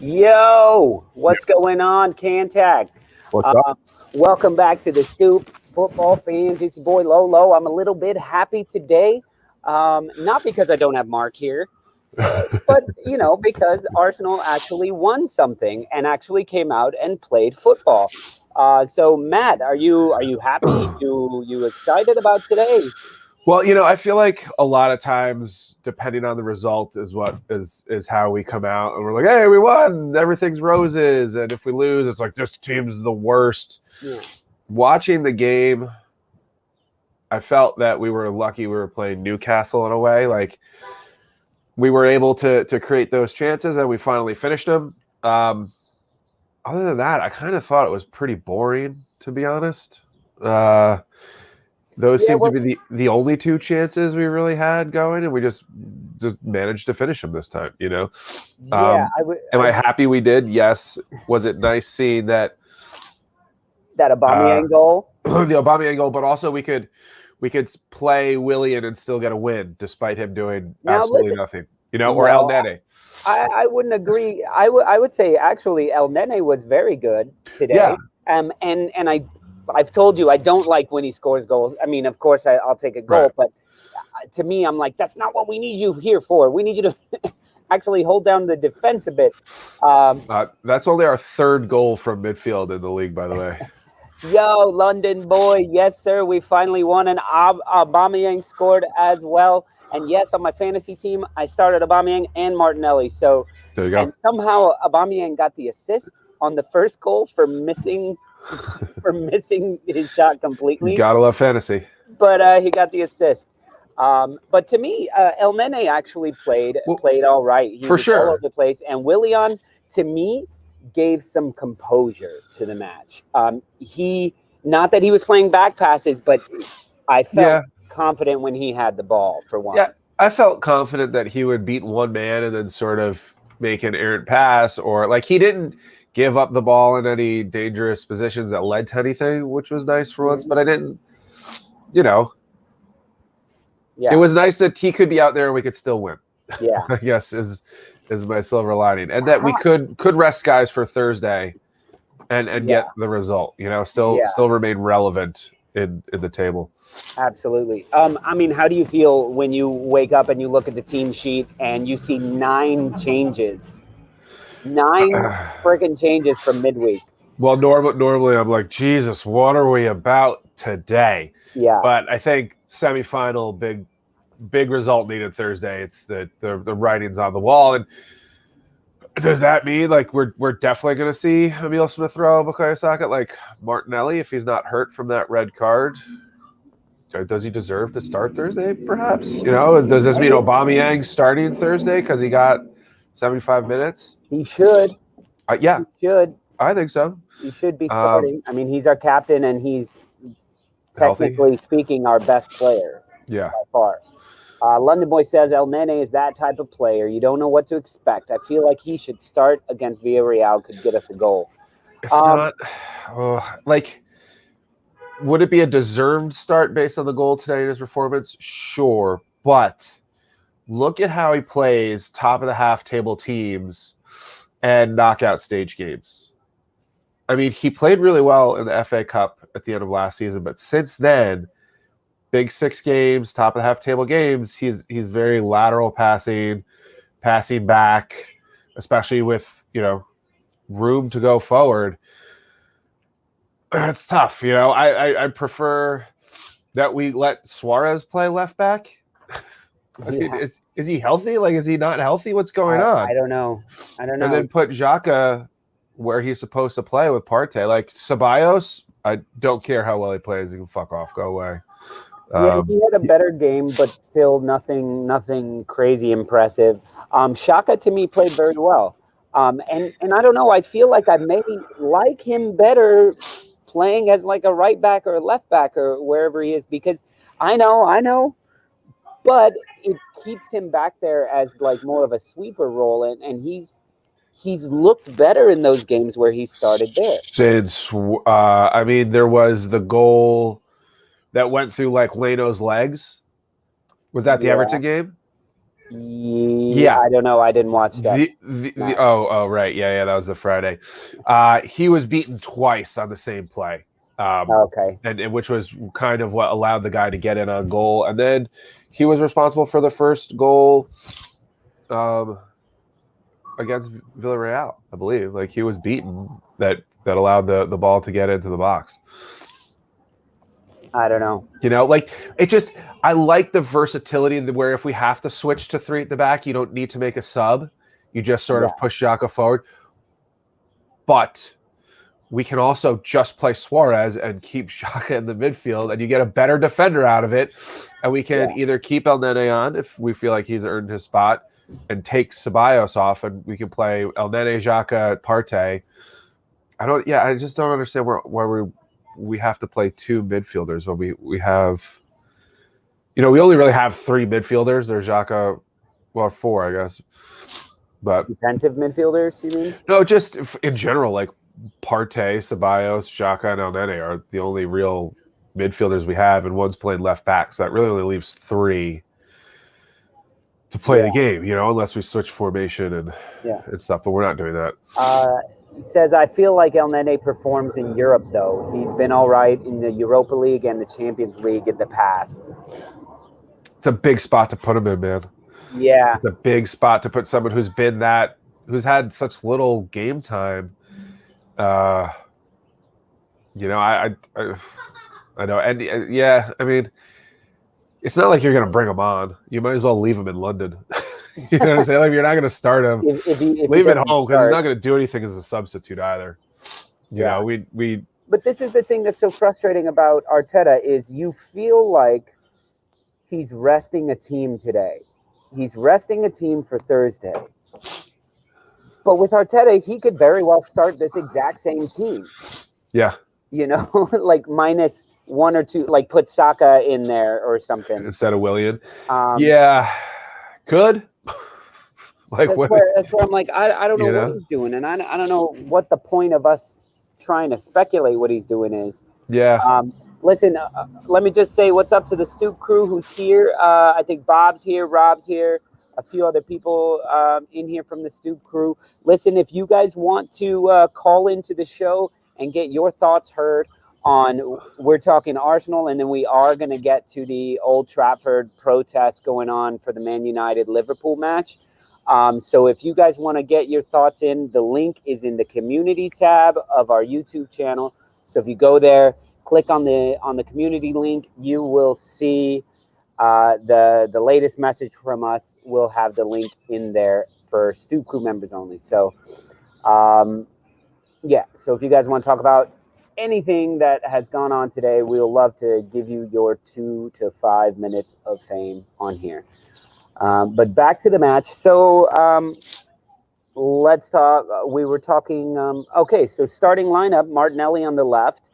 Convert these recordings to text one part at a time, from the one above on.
Yo, what's going on, Cantac? What's up? Welcome back to the Stoop, football fans. It's your boy Lolo. I'm a little bit happy today, not because I don't have Mark here, but because Arsenal actually won something and actually came out and played football. So, Matt, are you happy? You excited about today? Well, I feel like a lot of times, depending on the result, is how we come out and we're like, "Hey, we won! Everything's roses." And if we lose, it's like this team's the worst. Yeah. Watching the game, I felt that we were lucky. We were playing Newcastle in a way, like we were able to create those chances, and we finally finished them. Other than that, I kind of thought it was pretty boring, to be honest. Those seem to be the only two chances we really had going, and we just managed to finish them this time, Yeah, Am I happy we did? Yes. Was it nice seeing that Aubameyang goal? The Aubameyang goal, but also we could play Willian and still get a win despite him doing absolutely nothing, or El Nene. I wouldn't agree. I would say actually El Nene was very good today. Yeah. And I've told you I don't like when he scores goals. I mean, of course I'll take a goal, Right. but to me I'm like, that's not what we need you here for. We need you to actually hold down the defense a bit. That's only our third goal from midfield in the league, by the way. Yo, London boy, yes sir, we finally won, and Aubameyang scored as well. And yes, on my fantasy team, I started Aubameyang and Martinelli. So There you go. And somehow Aubameyang got the assist on the first goal for missing his shot completely. Gotta love fantasy. But he got the assist. But to me, El Nene actually played all right. He was all over the place. And Willian, to me, gave some composure to the match. Not that he was playing back passes, but I felt confident when he had the ball for once. Yeah, I felt confident that he would beat one man and then sort of make an errant pass, or like he didn't give up the ball in any dangerous positions that led to anything, which was nice for once. But I didn't, it was nice that he could be out there and we could still win. Yeah, I guess is my silver lining, and that we could rest guys for Thursday and get the result. Still remain relevant in the table. Absolutely. I mean, how do you feel when you wake up and you look at the team sheet and you see 9 changes? 9 freaking changes from midweek. Well, normally I'm like, Jesus, what are we about today? Yeah. But I think semifinal, big result needed Thursday. It's the writing's on the wall. And does that mean like we're definitely going to see Emil Smith Rowe, Bukayo Saka, like Martinelli, if he's not hurt from that red card? Does he deserve to start Thursday, perhaps? Does this mean Aubameyang starting Thursday because he got 75 minutes? He should. Yeah. He should. I think so. He should be starting. I mean, he's our captain, and he's technically speaking our best player. Yeah. By far. London Boy says El Nene is that type of player. You don't know what to expect. I feel like he should start against Villarreal, could get us a goal. It's not would it be a deserved start based on the goal today in his performance? Sure. But look at how he plays top of the half table teams and knockout stage games. I mean, he played really well in the FA Cup at the end of last season, but since then, big 6 games, top of the half table games, he's very lateral passing back, especially with, room to go forward. It's tough, I prefer that we let Suarez play left back. I mean, is he healthy? Like, is he not healthy? What's going on? I don't know. And then put Xhaka where he's supposed to play with Partey. Like Ceballos, I don't care how well he plays. He can fuck off. Go away. Yeah, he had a better game, but still nothing crazy impressive. Xhaka, to me, played very well. And I don't know. I feel like I may like him better playing as like a right back or a left back or wherever he is, because I know, but it keeps him back there as like more of a sweeper role, and he's looked better in those games where he started there. Since there was the goal that went through like Leno's legs. Was that the Everton game? Yeah, I don't know. I didn't watch that. Right. Yeah, that was the Friday. He was beaten twice on the same play. Okay. And which was kind of what allowed the guy to get in on goal. And then he was responsible for the first goal against Villarreal, I believe. Like, he was beaten that allowed the ball to get into the box. I don't know. Like, it just, I like the versatility where if we have to switch to 3 at the back, you don't need to make a sub. You just sort of push Xhaka forward. But we can also just play Suarez and keep Xhaka in the midfield, and you get a better defender out of it. And we can either keep El Nene on if we feel like he's earned his spot, and take Ceballos off, and we can play El Nene, Xhaka, Partey. I just don't understand why we have to play 2 midfielders when we have, we only really have 3 midfielders. There's Xhaka, 4, I guess. But defensive midfielders, you mean? No, just in general, like Partey, Ceballos, Xhaka, and El Nene are the only real midfielders we have, and one's playing left back, so that really only leaves 3 to play the game, unless we switch formation and stuff, but we're not doing that. He says, I feel like El Nene performs in Europe, though. He's been all right in the Europa League and the Champions League in the past. It's a big spot to put him in, man. Yeah. It's a big spot to put someone who's had such little game time. I know. And I mean, it's not like you're going to bring him on. You might as well leave him in London. You know what I'm saying? Like, you're not going to start him. If leave him at home, because he's not going to do anything as a substitute either. You know, we. But this is the thing that's so frustrating about Arteta is you feel like he's resting a team today. He's resting a team for Thursday. But with Arteta, he could very well start this exact same team. Yeah. Like minus 1 or 2, like put Saka in there or something. Instead of Willian. Could. Like that's where I'm like, I don't know what he's doing. And I don't know what the point of us trying to speculate what he's doing is. Yeah. Listen, let me just say what's up to the Stoop crew who's here. I think Bob's here, Rob's here, a few other people in here from the Stoop crew. Listen, if you guys want to call into the show and get your thoughts heard on, we're talking Arsenal, and then we are going to get to the Old Trafford protest going on for the Man United-Liverpool match. So if you guys want to get your thoughts in, the link is in the community tab of our YouTube channel. So if you go there, click on the community link, you will see the latest message from us. We'll have the link in there for Stoop crew members only. So, so if you guys want to talk about anything that has gone on today, we'll love to give you your 2 to 5 minutes of fame on here. But back to the match. So let's talk. We were talking. So starting lineup: Martinelli on the left,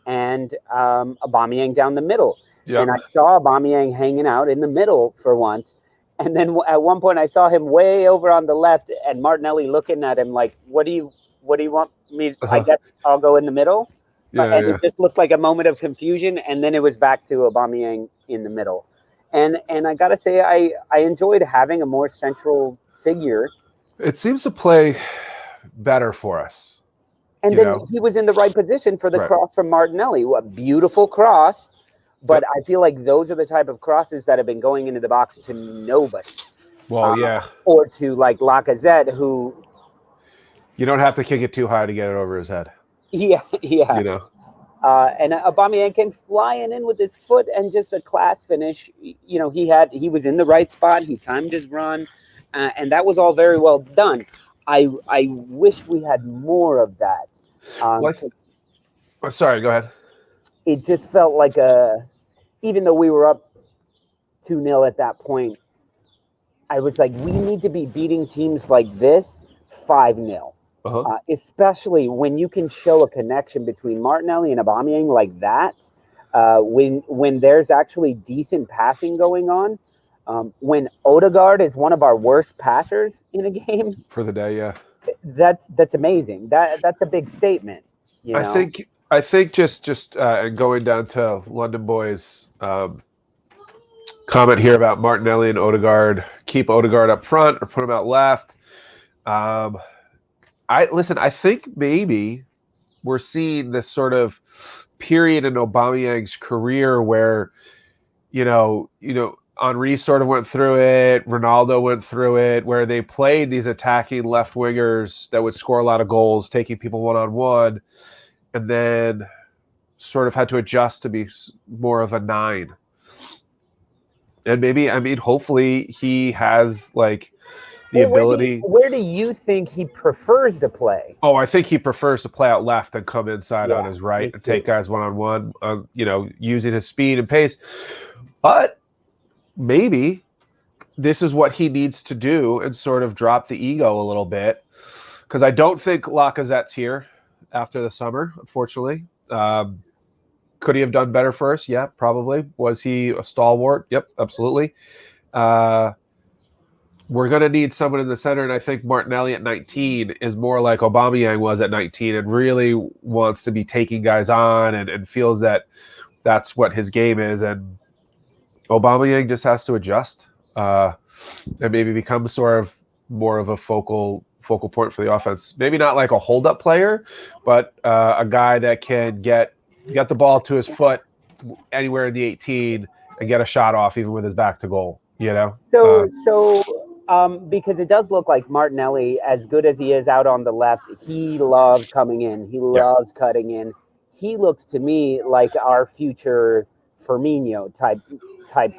and Aubameyang down the middle. Yep. And I saw Aubameyang hanging out in the middle for once. And then at one point, I saw him way over on the left, and Martinelli looking at him like, "What do you want me? I guess I'll go in the middle." It just looked like a moment of confusion, and then it was back to Aubameyang in the middle. And I gotta say, I enjoyed having a more central figure. It seems to play better for us. And then he was in the right position for the cross from Martinelli. What beautiful cross. But I feel like those are the type of crosses that have been going into the box to nobody. Well, yeah. Or to like Lacazette, who... You don't have to kick it too high to get it over his head. Yeah. And Aubameyang came flying in with his foot and just a class finish. He was in the right spot. He timed his run, and that was all very well done. I wish we had more of that. Sorry, go ahead. It just felt like even though we were up 2-0 at that point, I was like, we need to be beating teams like this 5-0. Especially when you can show a connection between Martinelli and Aubameyang like that, when there's actually decent passing going on, when Odegaard is one of our worst passers in a game for the day, that's amazing. That's a big statement. I think just going down to London boys, Comment here about Martinelli and Odegaard. Keep Odegaard up front or put him out left. I think maybe we're seeing this sort of period in Aubameyang's career where, Henry sort of went through it, Ronaldo went through it, where they played these attacking left wingers that would score a lot of goals, taking people one-on-one, and then sort of had to adjust to be more of a 9. And maybe, hopefully he has like the ability. Where do you think he prefers to play? Oh, I think he prefers to play out left and come inside on his right and take guys one-on-one, using his speed and pace. But maybe this is what he needs to do and sort of drop the ego a little bit, because I don't think Lacazette's here after the summer, unfortunately. Could he have done better first? Yeah, probably. Was he a stalwart? Yep, absolutely. We're going to need someone in the center, and I think Martinelli at 19 is more like Aubameyang was at 19 and really wants to be taking guys on and feels that that's what his game is. And Aubameyang just has to adjust and maybe become sort of more of a focal point for the offense. Maybe not like a hold-up player, but a guy that can get the ball to his foot anywhere in the 18 and get a shot off even with his back to goal, So because it does look like Martinelli, as good as he is out on the left, he loves coming in. He loves cutting in. He looks to me like our future Firmino type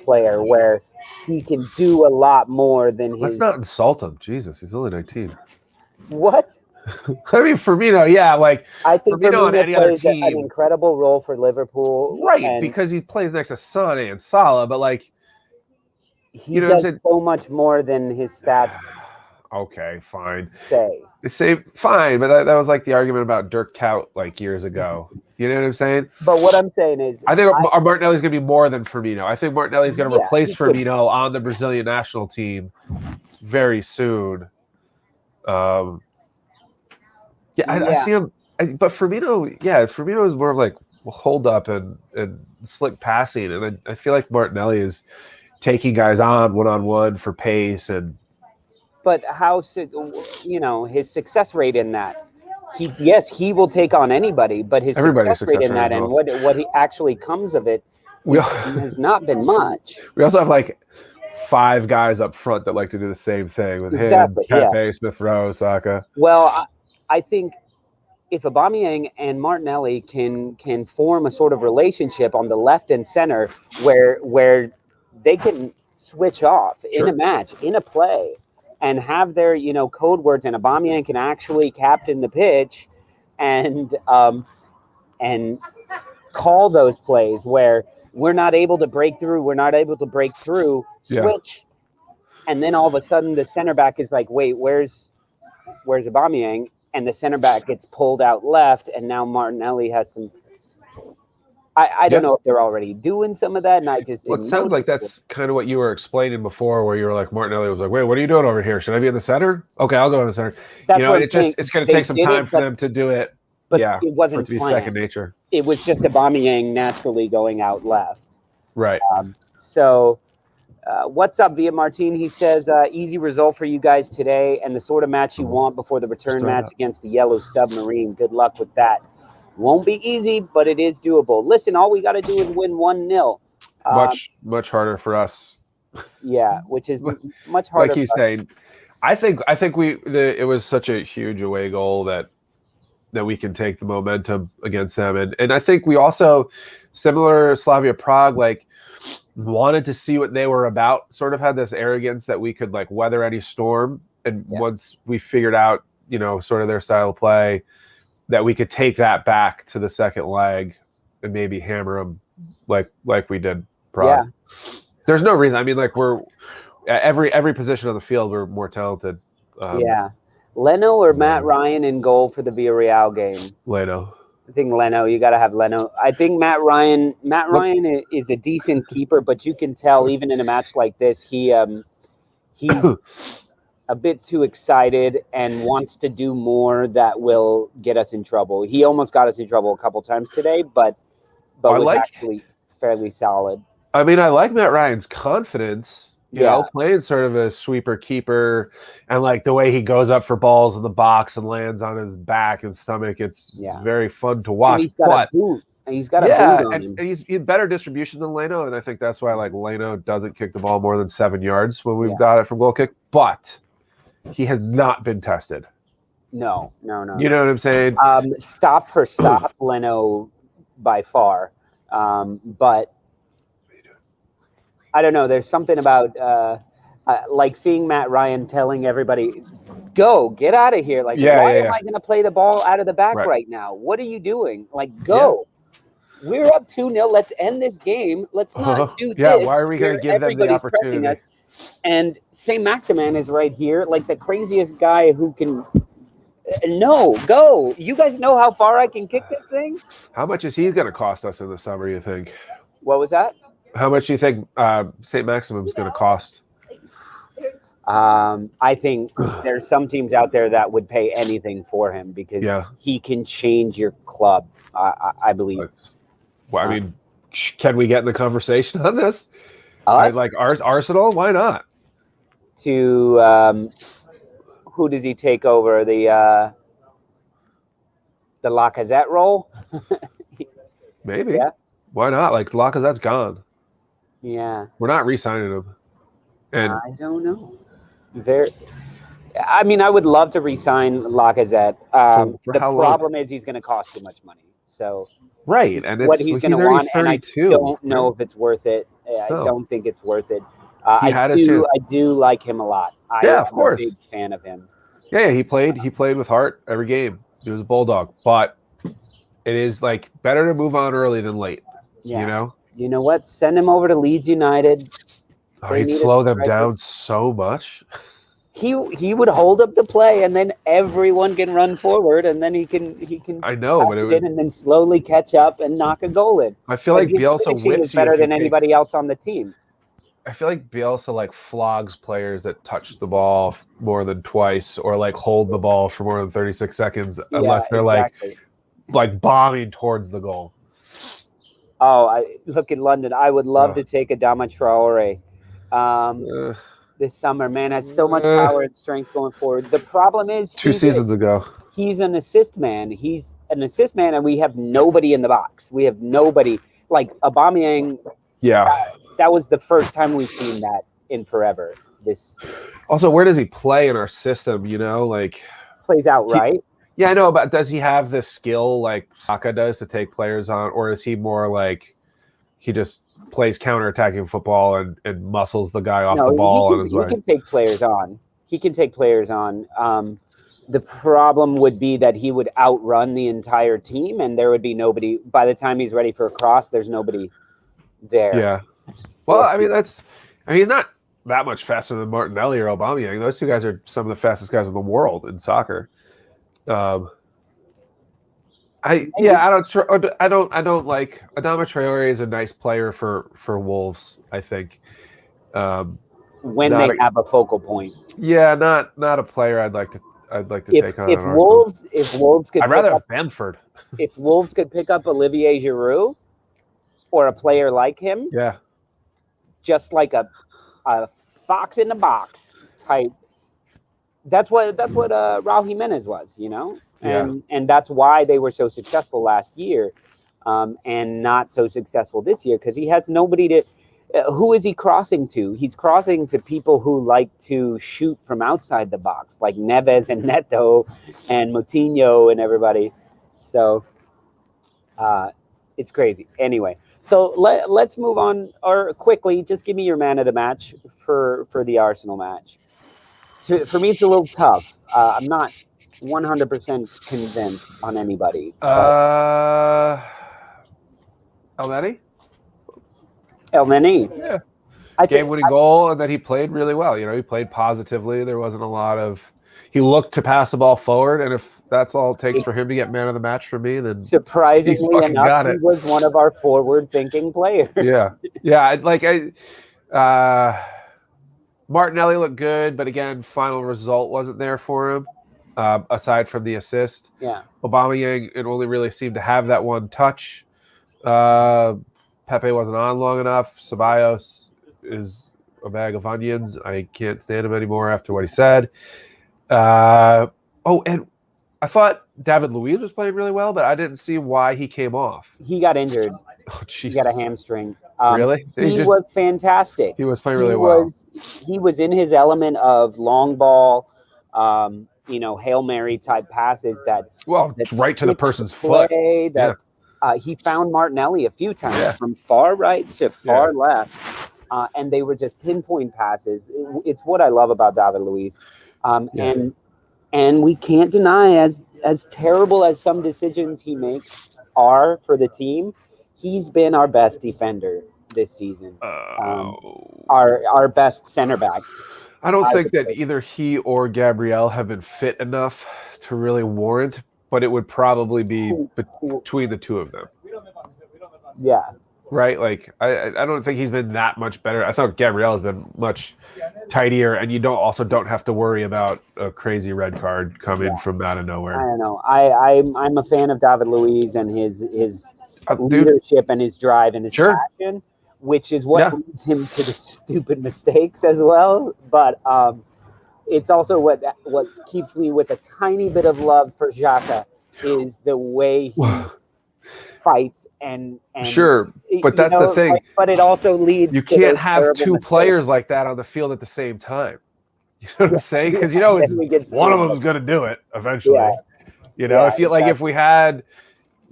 player, where he can do a lot more than his. Let's not insult him. Jesus, he's only 19. What? I mean, Firmino, I think Firmino on any other team, an incredible role for Liverpool, right? Because he plays next to Son and Salah, but he does so much more than his stats. Okay, fine. Say fine, but that was like the argument about Dirk Kuyt years ago. You know what I'm saying? But what I'm saying is, I think Martinelli's going to be more than Firmino. I think Martinelli's going to replace Firmino on the Brazilian national team very soon. I see him, but Firmino is more of like hold up and slick passing, and I feel like Martinelli is taking guys on one-on-one for pace and. But how his success rate in that? He will take on anybody, but his success rate in that and what he actually comes of it has not been much. We also have 5 guys up front that like to do the same thing with him, Pepe, Smith Rowe, Saka. Well, I think if Aubameyang and Martinelli can form a sort of relationship on the left and center where they can switch off in a match, in a play, and have their code words, and Aubameyang can actually captain the pitch and call those plays where we're not able to break through, switch, and then all of a sudden the center back is like, wait, where's Aubameyang? And the center back gets pulled out left, and now Martinelli has some. I don't know if they're already doing some of that, and I just didn't. Well, it sounds like that's kind of what you were explaining before, where you were like, Martinelli was like, "Wait, what are you doing over here? Should I be in the center? Okay, I'll go in the center." That's it's going to take some time for them to do it. But it wasn't for it to be planned. Second nature. It was just Aubameyang naturally going out left. Right. What's up, Via Martin? He says, easy result for you guys today, and the sort of match you want before the return match against the Yellow Submarine. Good luck with that. Won't be easy, but it is doable. Listen, all we got to do is win 1-0. Much harder for us. Yeah, which is much harder. Like he's saying, I think it was such a huge away goal that we can take the momentum against them, and I think we also, similar Slavia Prague, wanted to see what they were about. Sort of had this arrogance that we could weather any storm, and once we figured out sort of their style of play, that we could take that back to the second leg and maybe hammer them like we did Prague. Yeah. There's no reason. I mean, we're every position on the field, we're more talented. Leno or Matt Ryan in goal for the Villarreal game? Leno. I think Leno. You got to have Leno. I think Matt Ryan is a decent keeper, but you can tell even in a match like this, he's a bit too excited and wants to do more that will get us in trouble. He almost got us in trouble a couple times today, but was actually fairly solid. I mean, I like Matt Ryan's confidence. You know, playing sort of a sweeper keeper, and like the way he goes up for balls in the box and lands on his back and stomach. It's very fun to watch. And he's got a boot. And he's got a boot on him. And he's better distribution than Leno, and I think that's why like Leno doesn't kick the ball more than 7 yards when we've got it from goal kick. But he has not been tested. No. You know what I'm saying? Stop for stop, Leno by far. But I don't know. There's something about like seeing Matt Ryan telling everybody, "Go, get out of here!" Like, why am I going to play the ball out of the back right now? What are you doing? Like, go. We're up 2-0. Let's end this game. Let's not do this. Yeah, why are we going to give them the opportunity? Us. And St. Maximan is right here, like the craziest guy who can. No, go. You guys know how far I can kick this thing? How much is he going to cost us in the summer, you think? What was that? How much do you think St. Maximum's going to cost? I think there's some teams out there that would pay anything for him because he can change your club, I believe. Well, I mean, can we get in the conversation on this? Like Arsenal? Why not? To who does he take over? The Lacazette role? Maybe. Yeah. Why not? Like Lacazette's gone. Yeah. We're not re-signing him. And I don't know. I mean, I would love to re-sign Lacazette. The problem is he's going to cost too much money. So and what he's going to want, 32, and I don't know if it's worth it. I don't think it's worth it. I do like him a lot. Of course. I'm a big fan of him. Yeah, he played with heart every game. He was a bulldog, but it is like better to move on early than late. Yeah. You know? You know what? Send him over to Leeds United. He'd slow them down so much. He would hold up the play, and then everyone can run forward, and then he can. I know, but it would, and then slowly catch up and knock a goal in. I feel like Bielsa whips is better than anybody else on the team. I feel like Bielsa like flogs players that touch the ball more than twice, or like hold the ball for more than 36 seconds, unless they're like bombing towards the goal. Oh, I look in London. I would love to take Adama Traore. This summer, man, has so much power and strength going forward. The problem is 2 seasons ago, he's an assist man. And we have nobody in the box. We have nobody like Aubameyang. Yeah, that was the first time we've seen that in forever. Also, where does he play in our system? You know, like plays out right. Yeah, I know, but does he have the skill like Saka does to take players on, or is he more like he just plays counterattacking football and muscles the guy off the ball on his way? He can take players on. The problem would be that he would outrun the entire team, and there would be nobody. By the time he's ready for a cross, there's nobody there. Yeah. Well, I mean, he's not that much faster than Martinelli or Aubameyang. Those two guys are some of the fastest guys in the world in soccer. I don't like Adama Traore is a nice player for Wolves, I think. When they have a focal point. Yeah, not a player I'd like to take on. If Wolves could I'd rather have Bamford. If Wolves could pick up Olivier Giroud or a player like him, just like a fox in the box type. That's what Raul Jimenez was, you know, and that's why they were so successful last year, and not so successful this year because he has nobody to. Who is he crossing to? He's crossing to people who like to shoot from outside the box, like Neves and Neto and Moutinho and everybody. So it's crazy. Anyway, so let's move on, or quickly, just give me your man of the match for the Arsenal match. For me, it's a little tough. I'm not 100% convinced on anybody. El Nenny. Yeah. Game-winning goal, and then he played really well. You know, he played positively. There wasn't a lot of... He looked to pass the ball forward, and if that's all it takes for him to get man of the match for me, then surprisingly enough, he was one of our forward-thinking players. Martinelli looked good, but again, final result wasn't there for him, aside from the assist. Yeah. Aubameyang, it only really seemed to have that one touch. Pepe wasn't on long enough. Ceballos is a bag of onions. I can't stand him anymore after what he said. And I thought David Luiz was playing really well, but I didn't see why he came off. He got injured. Oh, He Jesus. got a hamstring. Really? He was fantastic. He was playing really well. He was in his element of long ball, Hail Mary type passes that right to the person's foot. He found Martinelli a few times from far right to far left, and they were just pinpoint passes. It's what I love about David Luiz, and we can't deny as terrible as some decisions he makes are for the team, he's been our best defender this season. Our best center back. I don't think that either he or Gabriel have been fit enough to really warrant, but it would probably be between the two of them. Yeah. Right? Like, I don't think he's been that much better. I thought Gabriel has been much tidier, and you don't have to worry about a crazy red card coming from out of nowhere. I don't know. I'm a fan of David Luiz and his leadership and his drive and his passion, which is what leads him to the stupid mistakes as well. But it's also what keeps me with a tiny bit of love for Xhaka is the way he fights and sure, but that's the thing. But it also leads. You can't have two players like that on the field at the same time. You know what I'm saying? Because one of them is going to do it eventually. Yeah. I feel like if we had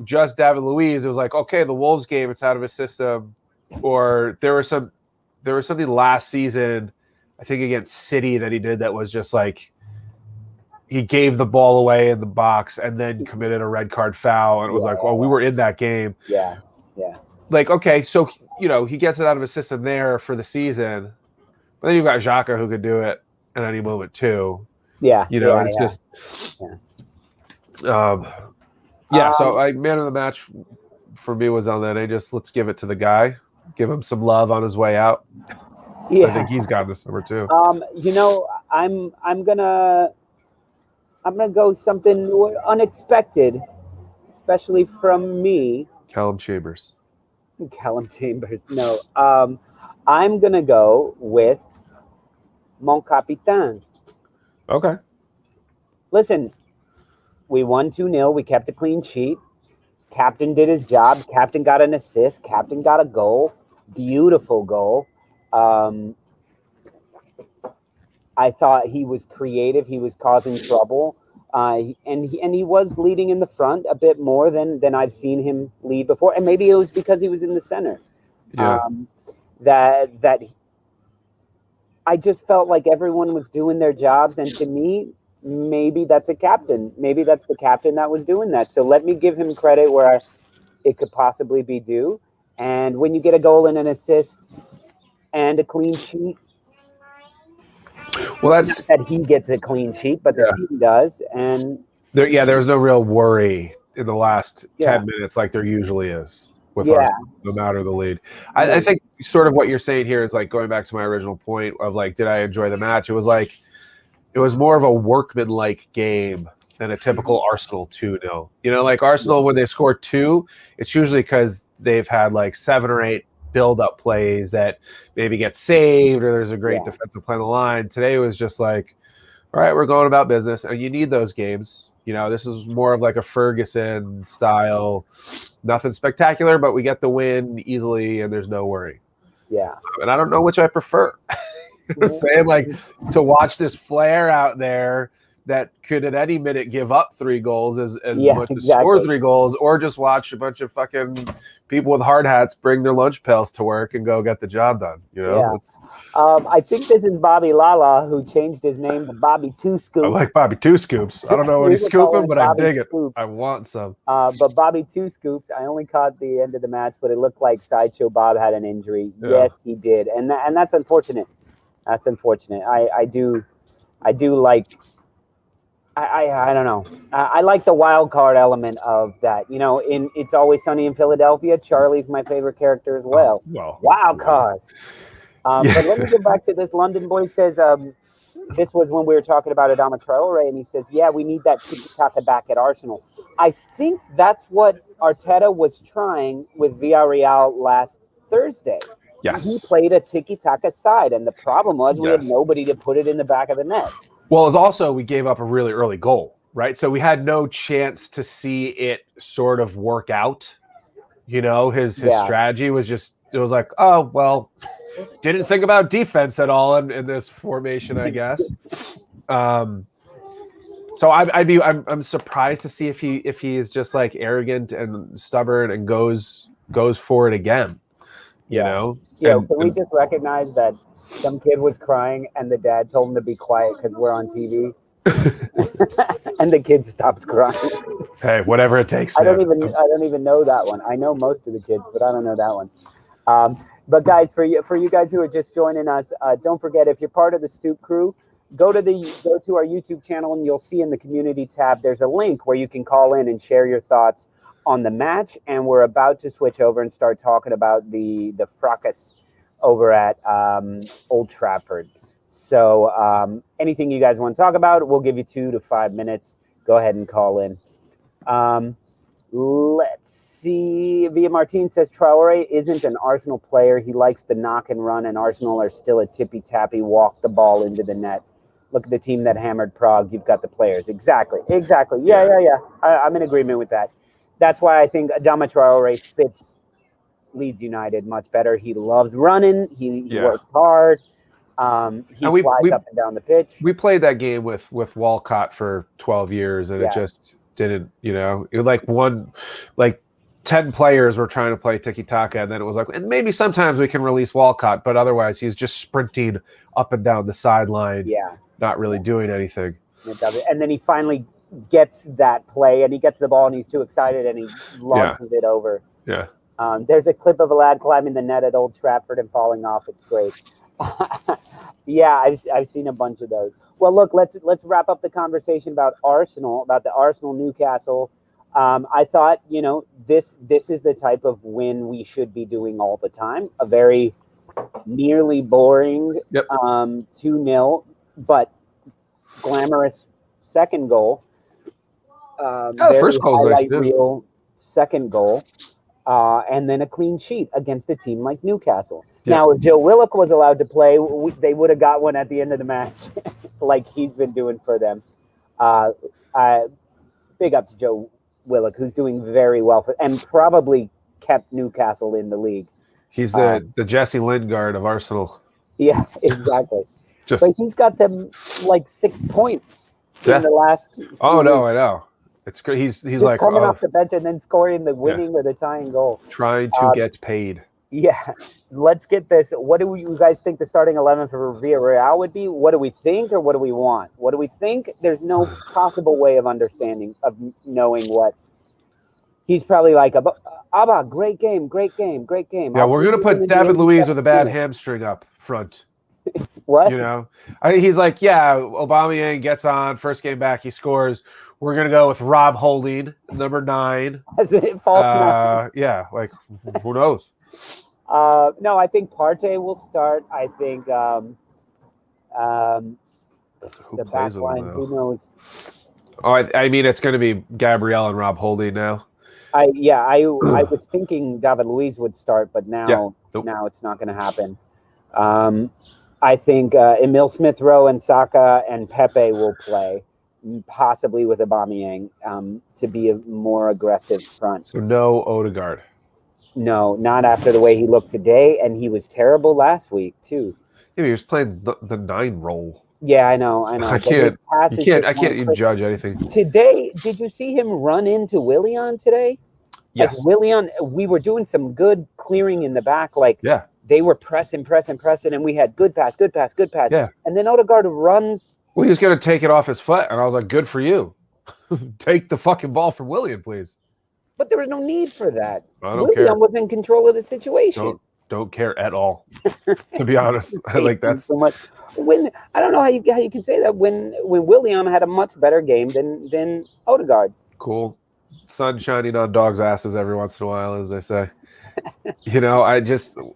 just David Luiz, it was like, okay, the Wolves game, it's out of his system. Or there was something last season, I think against City, that he did that was just like he gave the ball away in the box and then committed a red card foul, and it was like, well, we were in that game. Yeah. Like, okay, so he gets it out of his system there for the season, but then you've got Xhaka who could do it at any moment too. Yeah. It's just. So man of the match for me was on that. Let's give it to the guy. Give him some love on his way out. Yeah. I think he's got this number too. I'm gonna go something unexpected, especially from me. Callum Chambers. No. I'm gonna go with Mon Capitaine. Okay. Listen, we won 2-0. We kept a clean sheet. Captain did his job. Captain got an assist. Captain got a goal. Beautiful goal. I thought he was creative. He was causing trouble. And he was leading in the front a bit more than I've seen him lead before. And maybe it was because he was in the center. Yeah. I just felt like everyone was doing their jobs. And to me, maybe that's a captain. Maybe that's the captain that was doing that. So let me give him credit where it could possibly be due. And when you get a goal and an assist and a clean sheet, well, that's not that he gets a clean sheet, but the team does. And there was no real worry in the last 10 minutes like there usually is with Arsenal, no matter the lead. I think sort of what you're saying here is like going back to my original point of like, did I enjoy the match? It was more of a workman-like game than a typical Arsenal 2-0. Like Arsenal, when they score 2, it's usually because they've had like 7 or 8 build-up plays that maybe get saved or there's a great defensive play on the line. Today was just like, all right, we're going about business, and you need those games. This is more of like a Ferguson style, nothing spectacular, but we get the win easily and there's no worry. Yeah. And I don't know which I prefer. I'm saying, like, to watch this flare out there that could at any minute give up 3 goals as much as score 3 goals, or just watch a bunch of fucking people with hard hats bring their lunch pails to work and go get the job done. I think this is Bobby Lala who changed his name to Bobby Two Scoops. I like Bobby Two Scoops. I don't know what he's scooping, but I dig Scoops. it. I want some. But Bobby Two Scoops, I only caught the end of the match, but it looked like Sideshow Bob had an injury. Yeah. Yes, he did, and that's unfortunate. That's unfortunate. I do like. I don't know. I like the wild card element of that. In It's Always Sunny in Philadelphia, Charlie's my favorite character as well. Wild card. But let me go back to this. London Boy says, this was when we were talking about Adama Traore, and he says, yeah, we need that tiki-taka back at Arsenal. I think that's what Arteta was trying with Villarreal last Thursday. Yes. He played a tiki-taka side, and the problem was we had Yes. nobody to put it in the back of the net. Well, it's also we gave up a really early goal, right? So we had no chance to see it sort of work out. You know, his strategy was just, it was like, oh, well, didn't think about defense at all in this formation, I guess. So I'm surprised to see if he is just like arrogant and stubborn and goes for it again. You know? Yeah, can we just recognize that some kid was crying and the dad told him to be quiet because we're on TV? And the kid stopped crying. Hey, whatever it takes. I don't even know that one. I know most of the kids, but I don't know that one. But guys, for you guys who are just joining us, don't forget, if you're part of the Stoop crew, go to our YouTube channel and you'll see in the community tab there's a link where you can call in and share your thoughts on the match. And we're about to switch over and start talking about the fracas over at Old Trafford. So anything you guys want to talk about, we'll give you 2 to 5 minutes. Go ahead and call in. Let's see. Via Martin says Traore isn't an Arsenal player. He likes the knock and run, and Arsenal are still a tippy-tappy, walk the ball into the net. Look at the team that hammered Prague. You've got the players. Exactly. Yeah. I'm in agreement with that. That's why I think Adama Traore fits Leeds United much better. He loves running. He works hard. He flies up and down the pitch. We played that game with Walcott for 12 years, and it just didn't, it was 10 players were trying to play tiki-taka, and then it was like, and maybe sometimes we can release Walcott, but otherwise he's just sprinting up and down the sideline, not really doing anything. And then he finally gets that play, and he gets the ball, and he's too excited, and he launches it over. Yeah. There's a clip of a lad climbing the net at Old Trafford and falling off. It's great. Yeah, I've seen a bunch of those. Well, look, let's wrap up the conversation about Arsenal, about the Arsenal Newcastle. I thought, this is the type of win we should be doing all the time. A very nearly boring 2-0, but glamorous second goal. First goal was nice, real second goal. And then a clean sheet against a team like Newcastle. Yeah. Now, if Joe Willock was allowed to play, they would have got one at the end of the match, like he's been doing for them. Big up to Joe Willock, who's doing very well and probably kept Newcastle in the league. He's the Jesse Lingard of Arsenal. Yeah, exactly. But he's got them 6 points in the last. Oh no, I know. It's great. He's just like coming off the bench and then scoring the winning or the tying goal. Trying to get paid. Yeah. Let's get this. What do you guys think the starting 11 for Villarreal would be? What do we think, or what do we want? What do we think? There's no possible way of knowing what. He's probably like, Abba, great game. Yeah, we're going to put David Luiz with a bad hamstring up front. What? He's like, Aubameyang gets on, first game back, he scores. We're going to go with Rob Holding, number 9. As it false nine. Yeah, who knows? No, I think Partey will start. I think the back line, who knows? Oh, I mean, it's going to be Gabriel and Rob Holding now. I was thinking David Luiz would start, but now it's not going to happen. I think Emil Smith-Rowe and Saka and Pepe will play, possibly with Aubameyang, to be a more aggressive front. So no Odegaard. No, not after the way he looked today, and he was terrible last week too. Yeah, he was playing the 9 role. Yeah, I know. I can't even judge anything. Today, did you see him run into Willian today? Yes. Willian, we were doing some good clearing in the back. They were pressing, and we had good pass. Yeah. And then Odegaard runs. Well, he was going to take it off his foot, and I was like, good for you. Take the fucking ball from Willian, please. But there was no need for that. I don't care. Willian was in control of the situation. Don't care at all, to be honest. That's so much. I don't know how you can say that when Willian had a much better game than Odegaard. Cool. Sun shining on dogs' asses every once in a while, as they say.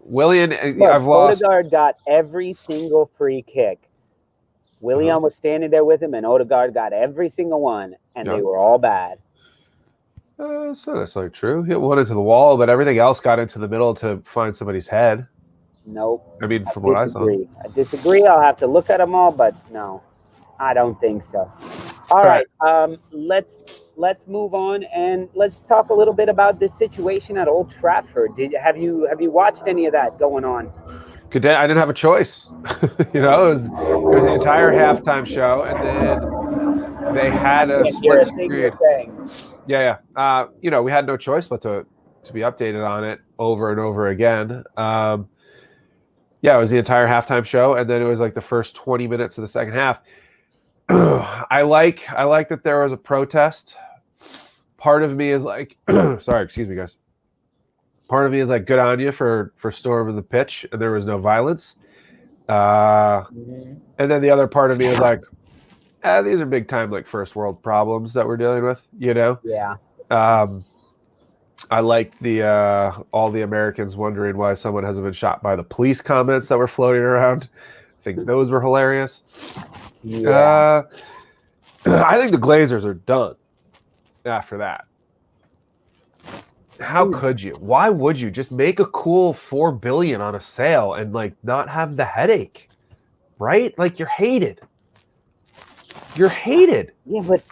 Willian. Look, I've lost. Odegaard got every single free kick Willian was standing there with him, and Odegaard got every single one, and they were all bad. It's not necessarily true. He hit one into the wall, but everything else got into the middle to find somebody's head. Nope. I mean, from what I saw. I disagree. I'll have to look at them all, but no, I don't think so. All right. Let's move on and let's talk a little bit about this situation at Old Trafford. Have you watched any of that going on? I didn't have a choice. It was the entire halftime show, and then they had a split screen. Yeah. We had no choice but to be updated on it over and over again. It was the entire halftime show, and then it was like the first 20 minutes of the second half. I like that there was a protest. Part of me is like, sorry, excuse me, guys. Part of me is like, good on you for storming the pitch, and there was no violence. And then the other part of me is like, these are big time like first world problems that we're dealing with, Yeah. I like the all the Americans wondering why someone hasn't been shot by the police comments that were floating around. I think those were hilarious. Yeah. I think the Glazers are done after that. How could you? Why would you just make a cool $4 billion on a sale and like not have the headache, right? Like you're hated. You're hated. Yeah, but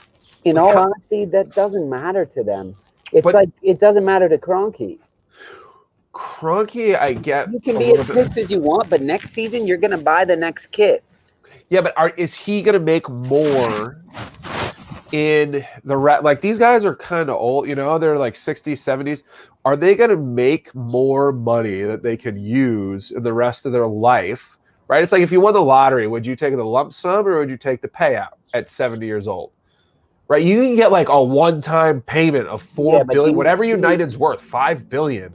in all honesty, that doesn't matter to them. It's like it doesn't matter to Kroenke. Kroenke, I get. You can be as pissed as you want, but next season you're gonna buy the next kit. Yeah, but is he gonna make more in the like these guys are kind of old, they're like 60s, 70s. Are they gonna make more money that they can use in the rest of their life? Right? It's like if you won the lottery, would you take the lump sum or would you take the payout at 70 years old? Right? You can get like a one-time payment of $4 billion, whatever United's worth, $5 billion.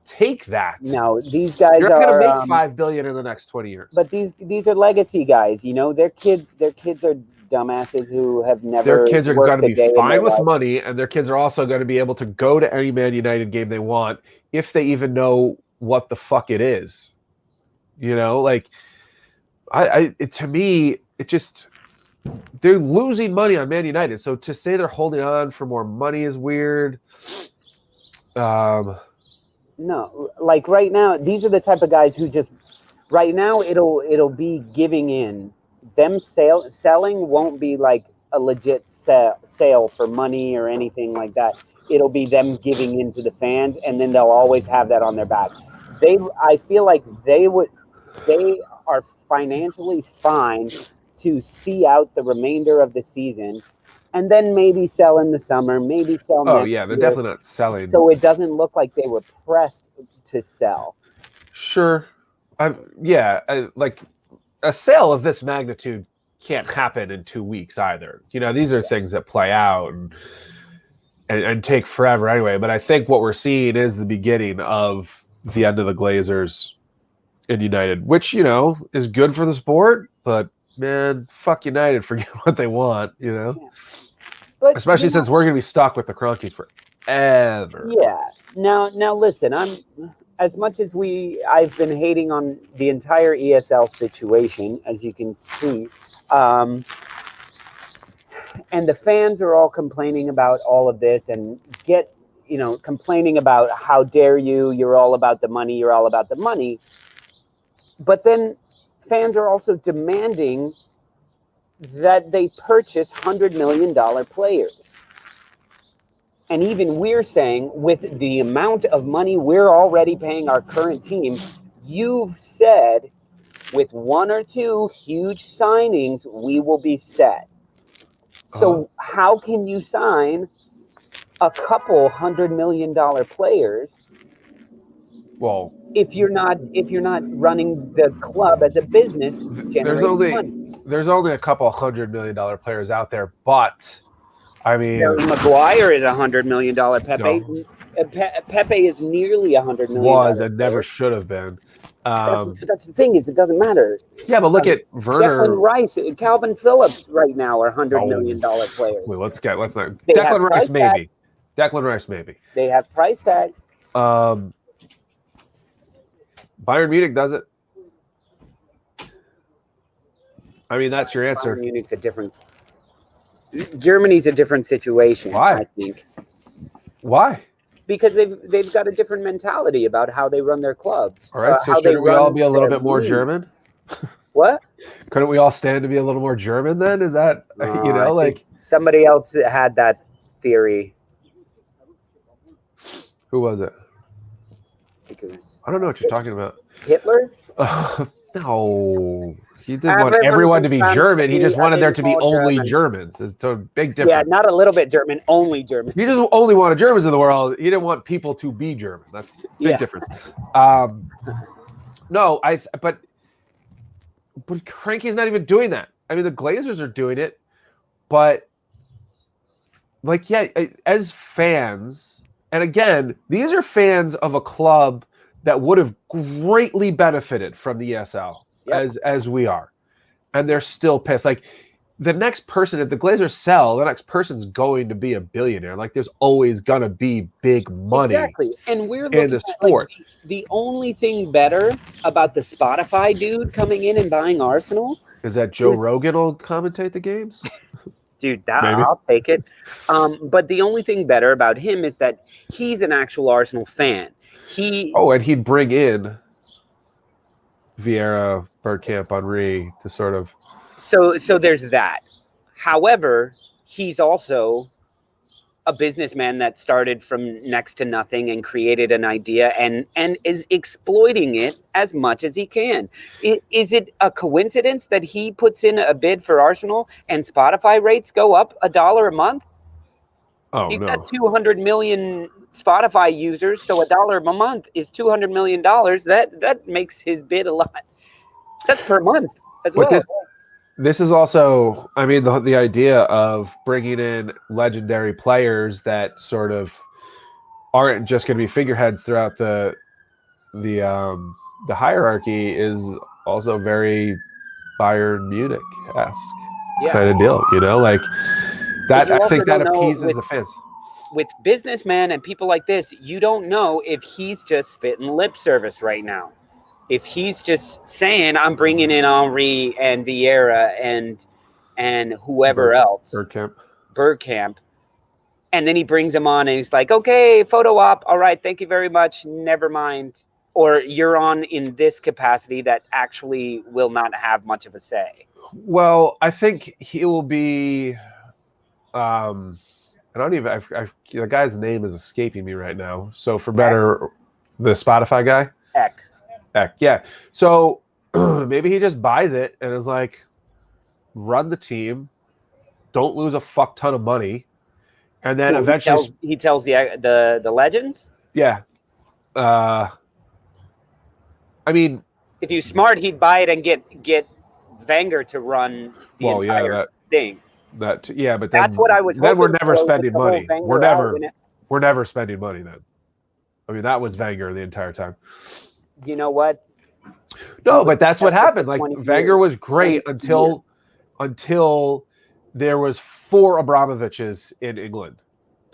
Take that. No, these guys You're not going to make $5 billion in the next 20 years. But these are legacy guys. Their kids are dumbasses who have never. Their kids are going to be fine with money, and their kids are also going to be able to go to any Man United game they want if they even know what the fuck it is. Like to me, it just. They're losing money on Man United, so to say they're holding on for more money is weird. No, like right now, these are the type of guys who just right now it'll be giving in. Them selling won't be like a legit sale for money or anything like that. It'll be them giving in to the fans, and then they'll always have that on their back. I feel like they are financially fine to see out the remainder of the season, and then maybe sell in the summer, maybe sell next they're year, definitely not selling. so it doesn't look like they were pressed to sell. Sure. Like a sale of this magnitude can't happen in 2 weeks either. These are things that play out and take forever anyway. But I think what we're seeing is the beginning of the end of the Glazers in United, which, is good for the sport, but man, fuck United, forget what they want, Yeah. But, especially since we're going to be stuck with the Kroenkes forever. Yeah. Now listen, as much as I've been hating on the entire ESL situation, as you can see, and the fans are all complaining about all of this and complaining about how dare you're all about the money, but then fans are also demanding that they purchase $100 million players. And even we're saying, with the amount of money we're already paying our current team, you've said with one or two huge signings, we will be set. So how can you sign a couple $100 million players? Well, if you're not running the club as a business, generating money. There's only a couple $100 million players out there, but I mean, Harry Maguire is $100 million. Pepe is nearly $100 million. Was and never should have been. That's the thing, is it doesn't matter. Yeah, but look at Werner, Declan Rice, Calvin Phillips right now are $100 million players. Wait, let's not. Declan Rice maybe. Declan Rice maybe. They have price tags. Bayern Munich does it. I mean, that's your answer. Bayern Munich's a different. Germany's a different situation. Why? I think Why? because they've got a different mentality about how they run their clubs. All right. So how they shouldn't we all run be a little their bit more league. German? What? Couldn't we all stand to be a little more German then? Is that I think somebody else had that theory? Who was it? Because I don't know what you're talking about. Hitler? No, he didn't want everyone to be German. He just wanted there to be only Germans. It's a big difference. Yeah, not a little bit German, only German. He just only wanted Germans in the world. He didn't want people to be German. That's a big difference. No, but Cranky's not even doing that. I mean, the Glazers are doing it, but like, yeah, as fans, and again, these are fans of a club that would have greatly benefited from the ESL as we are, and they're still pissed. Like, the next person, if the Glazers sell, the next person's going to be a billionaire. Like, there's always gonna be big money. Exactly, and we're looking in the sport. Like, the only thing better about the Spotify dude coming in and buying Arsenal is that Joe Rogan will commentate the games. Dude, I'll take it. But the only thing better about him is that he's an actual Arsenal fan. And he'd bring in Vieira, Bergkamp, Henry to sort of. So there's that. However, he's also a businessman that started from next to nothing and created an idea and is exploiting it as much as he can. Is it a coincidence that he puts in a bid for Arsenal and Spotify rates go up $1 a month? Oh, He's got 200 million Spotify users, so $1 a month is $200 million. That makes his bid a lot. That's per month as well. This is also, I mean, the idea of bringing in legendary players that sort of aren't just going to be figureheads throughout the hierarchy is also very Bayern Munich-esque kind of deal, you know, like that. I think that appeases the fans. With businessmen and people like this, you don't know if he's just spitting lip service right now. If he's just saying, I'm bringing in Henry and Vieira and whoever else, Bergkamp, and then he brings him on and he's like, okay, photo op. All right, thank you very much. Never mind. Or you're on in this capacity that actually will not have much of a say. Well, I think he will be. The guy's name is escaping me right now. So for better, the Spotify guy. Eck. Yeah. So maybe he just buys it and is like, run the team, don't lose a fuck ton of money, and then eventually he tells the legends. Yeah. I mean, if you're smart, he'd buy it and get Wenger to run the entire thing. But then, that's what I was. Then we're never spending money. We're never spending money then. I mean, that was Wenger the entire time. You know what? No, but that's what happened. Like, Wenger was great until there was 4 Abramoviches in England.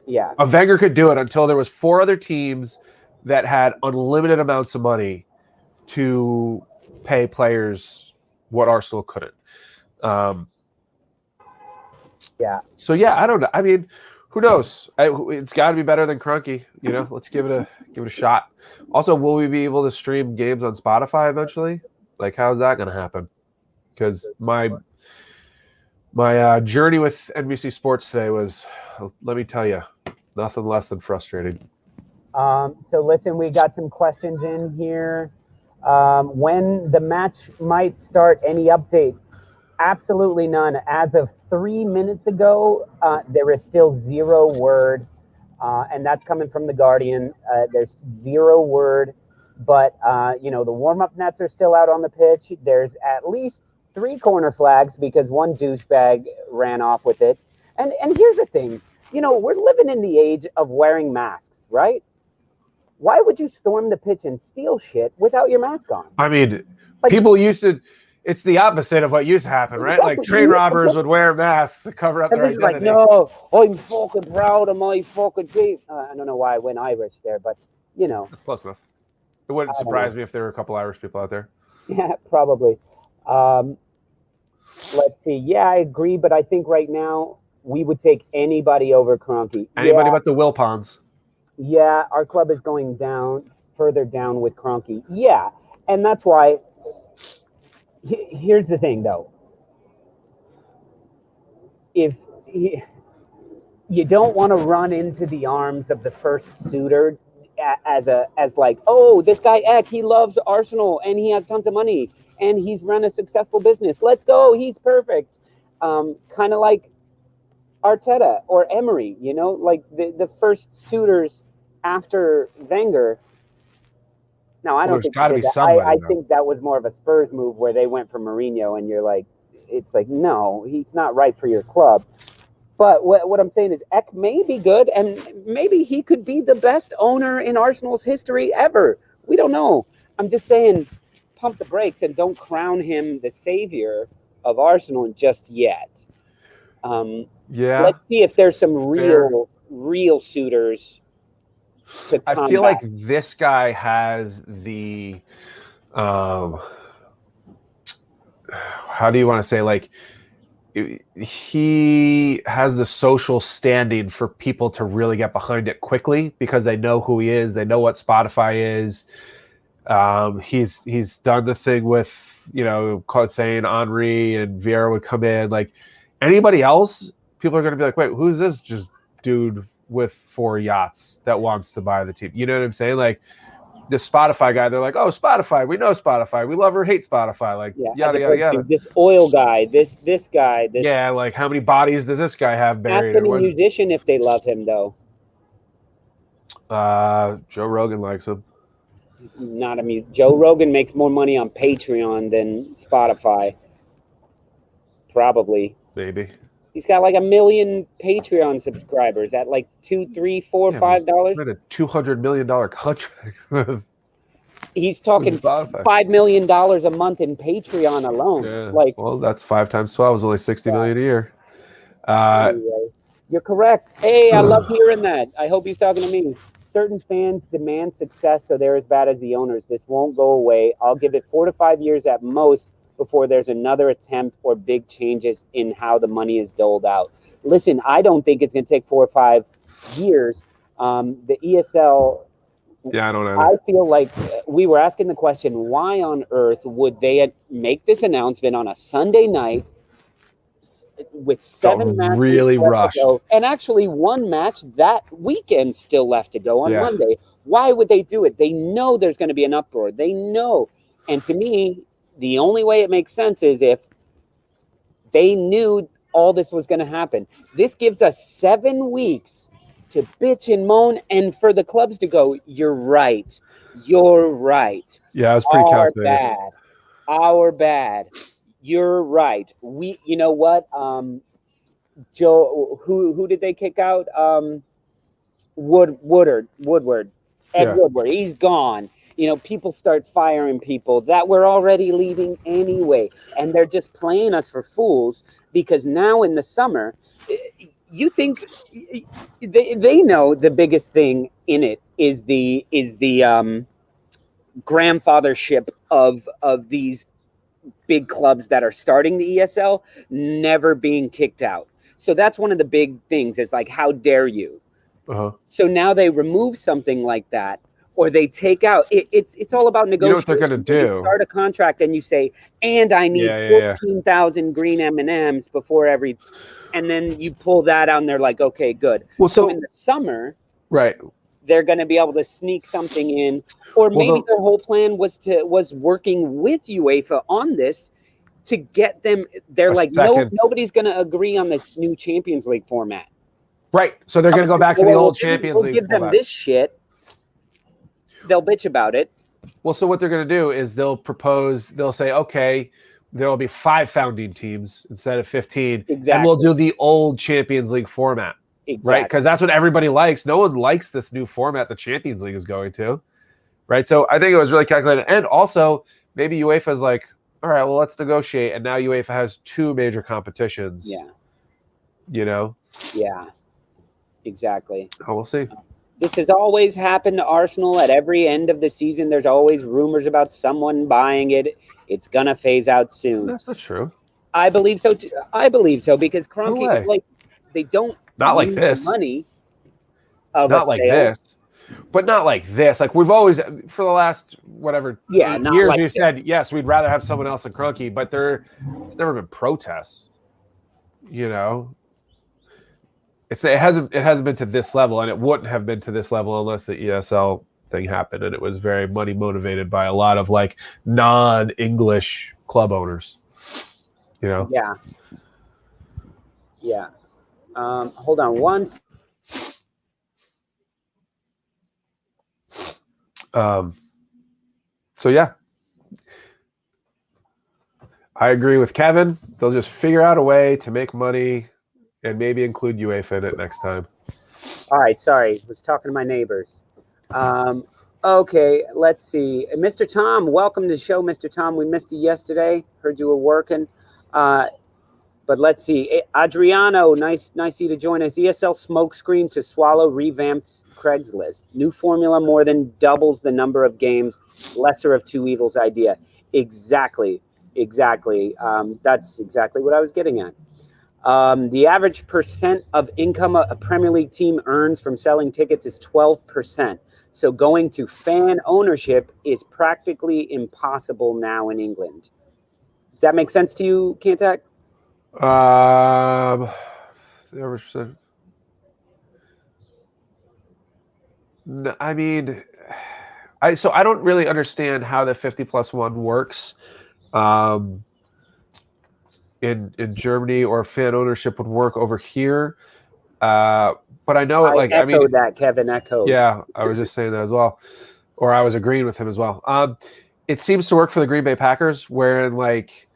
Yeah. Wenger could do it until there was 4 other teams that had unlimited amounts of money to pay players what Arsenal couldn't. Yeah. So yeah, I don't know. I mean, who knows? It's got to be better than Crunky. You know, let's give it a shot. Also, will we be able to stream games on Spotify eventually? Like, how's that going to happen? Because my journey with NBC Sports today was, let me tell you, nothing less than frustrating. So listen, we got some questions in here. When the match might start, any update? Absolutely none. As of 3 minutes ago, there is still 0 word, and that's coming from The Guardian. There's 0 word, but the warm-up nets are still out on the pitch. There's at least 3 corner flags because one douchebag ran off with it. And here's the thing, we're living in the age of wearing masks, right? Why would you storm the pitch and steal shit without your mask on? I mean, people used to. It's the opposite of what used to happen, right? Like, train robbers would wear masks to cover up their identity. Like, no, I'm fucking proud of my fucking team. I don't know why I went Irish there, but, That's close enough. It wouldn't surprise me if there were a couple Irish people out there. Yeah, probably. Let's see. Yeah, I agree, but I think right now we would take anybody over Kroenke. Anybody but the Wilpons. Yeah, our club is going down, further down with Kroenke. Yeah, and that's why. Here's the thing, though. If you don't want to run into the arms of the first suitor as like, oh, this guy Eck, he loves Arsenal and he has tons of money and he's run a successful business. Let's go, he's perfect. Kind of like Arteta or Emery, like the first suitors after Wenger. Now, I don't There's think got to they be did that. somebody. I think that was more of a Spurs move where they went for Mourinho, and you're like, it's like, no, he's not right for your club. But what I'm saying is Eck may be good, and maybe he could be the best owner in Arsenal's history ever. We don't know. I'm just saying, pump the brakes and don't crown him the savior of Arsenal just yet. Let's see if there's some real suitors to combat. I feel like this guy has the how do you want to say, like, he has the social standing for people to really get behind it quickly because they know who he is, they know what Spotify is. He's done the thing with, saying Henri and Vieira would come in. Like, anybody else, people are going to be like, wait, who's this just dude with 4 yachts that wants to buy the team? You know what I'm saying? Like, this Spotify guy, they're like, oh, Spotify, we know Spotify, we love or hate Spotify, like, yada yada yada. This oil guy, this guy, this. Yeah, like, how many bodies does this guy have buried? Ask any musician if they love him, though. Joe Rogan likes him. He's not a Joe Rogan makes more money on Patreon than Spotify. Probably. Maybe. He's got like 1 million Patreon subscribers at like $2, $3, $4, $5. He's a $200 million contract. He's talking $5 million a month in Patreon alone. Yeah. Like, well, that's 5 times 12 is only $60 million a year. Anyway, you're correct. Hey, I love hearing that. I hope he's talking to me. Certain fans demand success, so they're as bad as the owners. This won't go away. I'll give it 4 to 5 years at most before there's another attempt or big changes in how the money is doled out. Listen, I don't think it's going to take 4 or 5 years. The ESL, yeah, I don't know. I feel like we were asking the question, why on earth would they make this announcement on a Sunday night with 7 matches really rushed, and actually 1 match that weekend still left to go on Monday? Why would they do it? They know there's going to be an uproar. They know. And to me, the only way it makes sense is if they knew all this was going to happen. This gives us 7 weeks to bitch and moan and for the clubs to go, you're right. You're right. Yeah, I was pretty calculated. Our bad. You're right. You know what? Joe, who did they kick out? Woodward. Ed Woodward. He's gone. People start firing people that were already leaving anyway. And they're just playing us for fools because now in the summer, you think they know the biggest thing in it is the grandfathership of these big clubs that are starting the ESL never being kicked out. So that's one of the big things is like, how dare you? So now they remove something like that, or they take out. It's all about negotiation. You know what they're going to do? You start a contract and you say, and I need 14,000 green M&Ms before every, and then you pull that out and they're like, okay, good. Well, so in the summer, right, they're going to be able to sneak something in, or maybe their whole plan was working with UEFA on this to get them. They're like, nobody's going to agree on this new Champions League format. Right. So they're going to go back to the old Champions League. Give them this shit. They'll bitch about it. Well, so what they're going to do is they'll say, okay, there will be 5 founding teams instead of 15. Exactly. And we'll do the old Champions League format. Exactly. Right? Because that's what everybody likes. No one likes this new format the Champions League is going to. Right? So I think it was really calculated. And also, maybe UEFA is like, all right, well, let's negotiate. And now UEFA has 2 major competitions. Yeah. Yeah. Exactly. Oh, we'll see. This has always happened to Arsenal at every end of the season. There's always rumors about someone buying it. It's going to phase out soon. That's not true. I believe so too. I believe so because No Kroenke, way. like, they don't Not like need the this. money of a Not like sale. this. But not like this. Like we've always, for the last whatever 8 not years, like we've said this. yes, we'd rather have someone else than Kroenke, but it's never been protests. You know, it hasn't been to this level, and it wouldn't have been to this level unless the ESL thing happened, and it was very money motivated by a lot of like non-English club owners. You know. Yeah. Yeah. Hold on once. So yeah, I agree with Kevin. They'll just figure out a way to make money and maybe include UEFA in it next time. All right, sorry. I was talking to my neighbors. Okay, let's see. Mr. Tom, welcome to the show, Mr. Tom. We missed you yesterday. Heard you were working. But let's see. Adriano, nice of you to join us. ESL smokescreen to swallow revamped Craigslist. New formula more than doubles the number of games. Lesser of two evils idea. Exactly. That's exactly what I was getting at. The average percent of income a Premier League team earns from selling tickets is 12%. So going to fan ownership is practically impossible now in England. Does that make sense to you, Kantak? The average percent. No, I mean, I don't really understand how the 50+1 works. In Germany, or fan ownership would work over here. But I know it. Like, I mean, that Kevin echoes. Yeah, I was just saying that as well, or I was agreeing with him as well. It seems to work for the Green Bay Packers, wherein like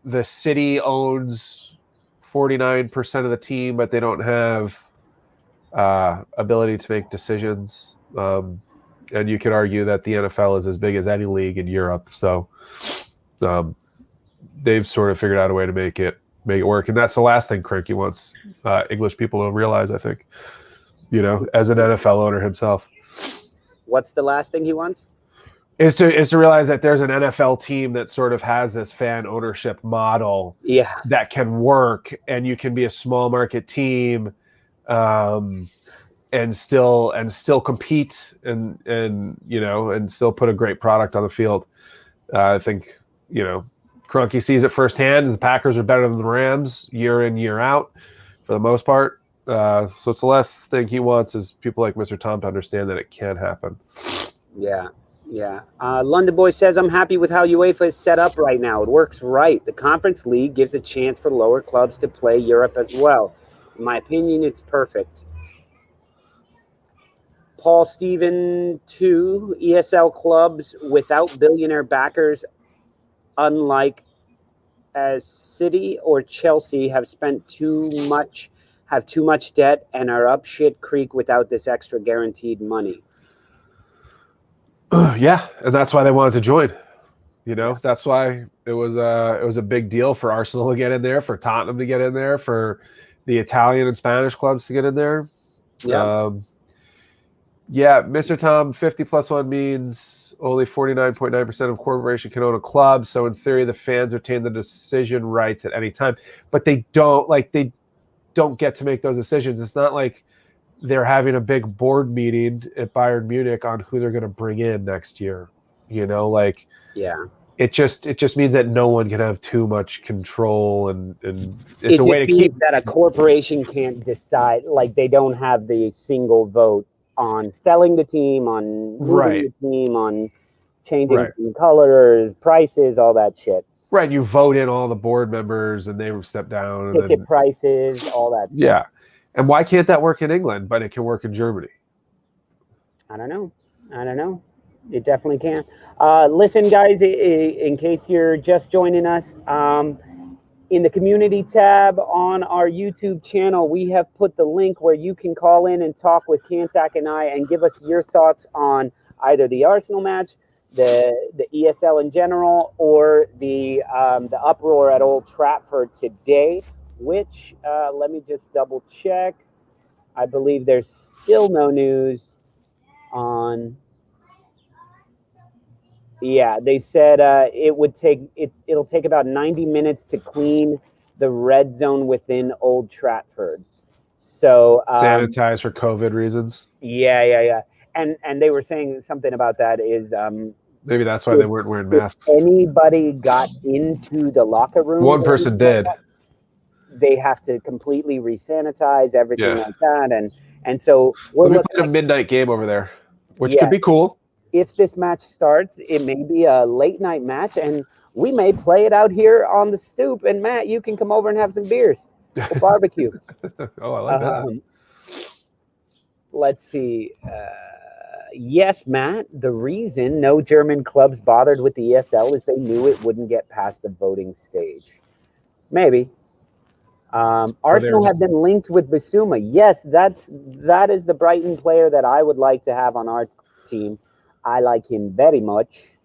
the city owns 49% of the team, but they don't have ability to make decisions. And you could argue that the NFL is as big as any league in Europe, so they've sort of figured out a way to make it work, and that's the last thing Kroenke wants English people to realize, I think. You know, as an NFL owner himself. What's the last thing he wants? Is to realize that there's an NFL team that sort of has this fan ownership model that can work, and you can be a small market team and still compete and you know, and still put a great product on the field. I think, you know, Kroenke sees it firsthand. The Packers are better than the Rams year in, year out for the most part. So it's the last thing he wants is people like Mr. Tom to understand that it can happen. Yeah. London Boy says, I'm happy with how UEFA is set up right now. It works right. The Conference League gives a chance for lower clubs to play Europe as well. In my opinion, it's perfect. Paul Steven 2, ESL clubs without billionaire backers, unlike as City or Chelsea, have too much debt and are up shit creek without this extra guaranteed money. Yeah, and that's why they wanted to join. You know, that's why it was a big deal for Arsenal to get in there, for Tottenham to get in there, for the Italian and Spanish clubs to get in there. Yeah, Mr. Tom, 50+1 means only 49.9% of corporation can own a club. So in theory, the fans retain the decision rights at any time, but they don't get to make those decisions. It's not like they're having a big board meeting at Bayern Munich on who they're going to bring in next year. You know, like, it just means that no one can have too much control, and it's a way to keep that a corporation can't decide. Like, they don't have the single vote on selling the team, on moving the team, on changing team colors, prices, all that shit. Right, you vote in all the board members, and they step down. Ticket prices, all that stuff. Yeah, and why can't that work in England, but it can work in Germany? I don't know. It definitely can. Listen, guys, in case you're just joining us, in the community tab on our YouTube channel, we have put the link where you can call in and talk with Kantak and I and give us your thoughts on either the Arsenal match, the ESL in general, or the uproar at Old Trafford today, which, let me just double check. I believe there's still no news on Yeah, they said it'll take about 90 minutes to clean the red zone within Old Trafford. So Sanitize for COVID reasons. yeah. And they were saying something about that is maybe that's why they weren't wearing masks. If anybody got into the locker rooms, one person did. Like that, they have to completely resanitize everything like that, and so we're looking at a midnight game over there, which could be cool. If this match starts, it may be a late night match, and we may play it out here on the stoop. And Matt, you can come over and have some beers. We'll barbecue. Oh, I like that. Let's see. Yes, Matt, the reason no German clubs bothered with the ESL is they knew it wouldn't get past the voting stage. Maybe. Arsenal have been linked with Bissouma. Yes, that is the Brighton player that I would like to have on our team. I like him very much.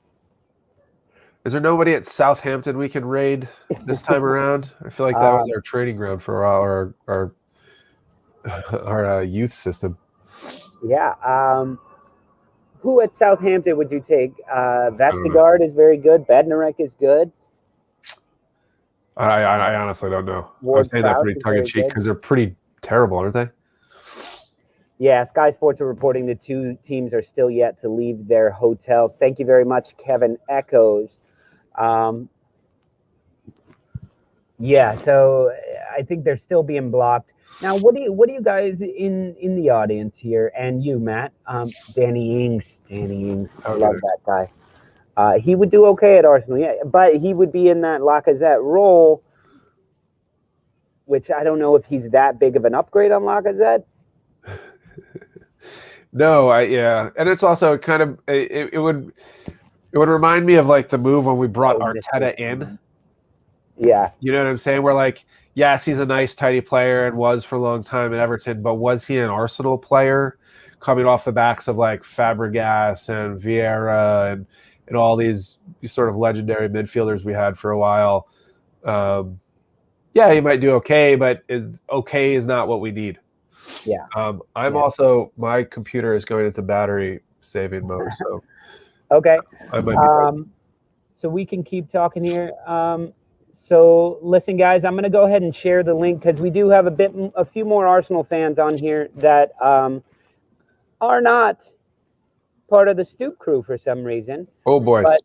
Is there nobody at Southampton we can raid this time around? I feel like that was our training ground for our youth system. Yeah. Who at Southampton would you take? Vestergaard is very good. Bednarek is good. I honestly don't know. I was saying that pretty tongue-in-cheek because they're pretty terrible, aren't they? Yeah, Sky Sports are reporting the two teams are still yet to leave their hotels. Thank you very much, Kevin Echoes. Yeah, so I think they're still being blocked. Now, what do you guys in the audience here, and you, Matt, Danny Ings, I love that guy. He would do okay at Arsenal, yeah, but he would be in that Lacazette role, which I don't know if he's that big of an upgrade on Lacazette. No, and it's also kind of it would remind me of like the move when we brought Arteta in. Yeah, you know what I'm saying? We're like, yes, he's a nice, tidy player and was for a long time at Everton, but was he an Arsenal player coming off the backs of like Fabregas and Vieira and all these sort of legendary midfielders we had for a while? Yeah, he might do okay, but okay is not what we need. Yeah. Also, my computer is going into battery saving mode. So okay. I might be so we can keep talking here. So listen, guys, I'm going to go ahead and share the link because we do have a few more Arsenal fans on here that are not part of the Stoop crew for some reason. Oh, boys. But